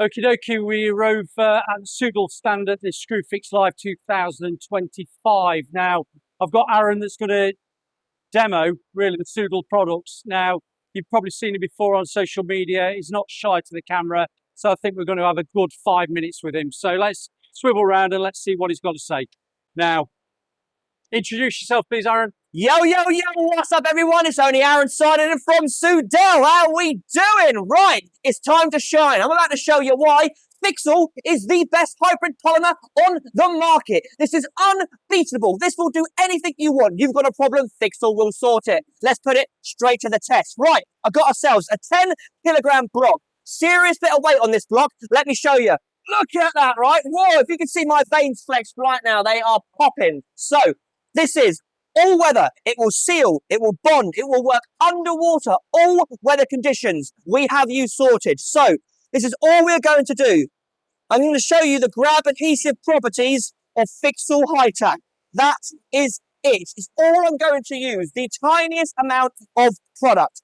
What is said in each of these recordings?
Okie dokie, we're over at the Soudal stand at the ScrewFix Live 2025. Now, I've got Aaron that's going to demo, really, the Soudal products. Now, you've probably seen it before on social media. He's not shy to the camera, so I think we're going to have a good 5 minutes with him. So let's swivel around and let's see what he's got to say. Now, introduce yourself, please, Aaron. Yo, yo, yo, what's up, everyone? It's only Aaron signing in from Soudal. How we doing? Right, it's time to shine. I'm about to show you why FIX ALL is the best hybrid polymer on the market. This is unbeatable. This will do anything you want. You've got a problem, FIX ALL will sort it. Let's put it straight to the test. Right, I've got ourselves a 10-kilogram block. Serious bit of weight on this block. Let me show you. Look at that, right? Whoa, if you can see my veins flexed right now, they are popping. So, this is all weather. It will seal, it will bond, it will work underwater, all weather conditions. We have you sorted. So this is all we're going to do. I'm going to show you the grab adhesive properties of FIX ALL High Tack. That is it. It's all I'm going to use, the tiniest amount of product.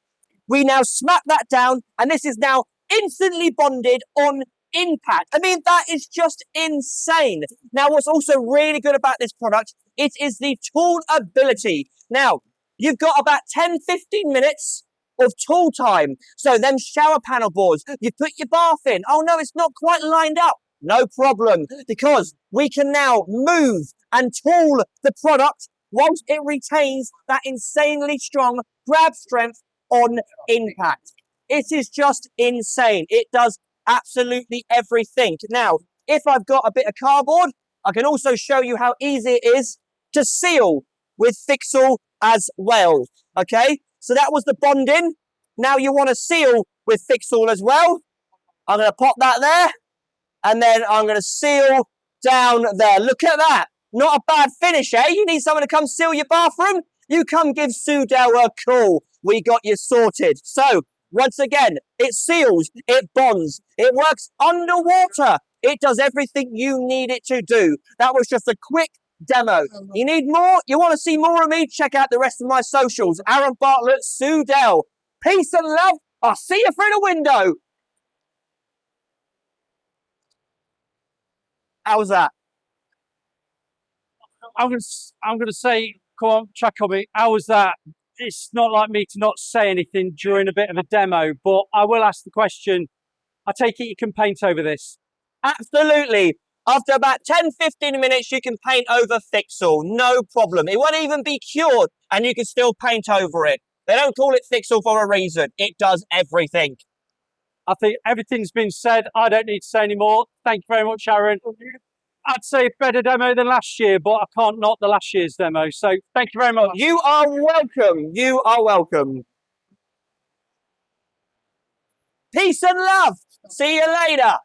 We now smack that down, and this is now instantly bonded on impact. I mean, that is just insane. Now, what's also really good about this product, it is the tool ability. Now, you've got about 10-15 minutes of tool time. So them shower panel boards, you put your bath in. Oh no, it's not quite lined up. No problem, because we can now move and tool the product whilst it retains that insanely strong grab strength on impact. It is just insane. It does absolutely everything. Now, if I've got a bit of cardboard, I can also show you how easy it is to seal with FIX ALL as well. Okay, so that was the bonding. Now you want to seal with FIX ALL as well. I'm going to pop that there, and then I'm going to seal down there. Look at that. Not a bad finish, eh? You need someone to come seal your bathroom? You come give Soudal a call. We got you sorted. So, once again, it seals, it bonds, it works underwater. It does everything you need it to do. That was just a quick demo. You need more? You want to see more of me? Check out the rest of my socials. Aaron Bartlett, Soudal. Peace and love. I'll see you through the window. How's that? I'm going to say, come on, check on me. How was that? It's not like me to not say anything during a bit of a demo, but I will ask the question. I take it you can paint over this? Absolutely. After about 10-15 minutes, you can paint over FIX ALL. No problem. It won't even be cured, and you can still paint over it. They don't call it FIX ALL for a reason. It does everything. I think everything's been said. I don't need to say any more. Thank you very much, Aaron. I'd say a better demo than last year, but I can't knock the last year's demo. So thank you very much. You are welcome. You are welcome. Peace and love. See you later.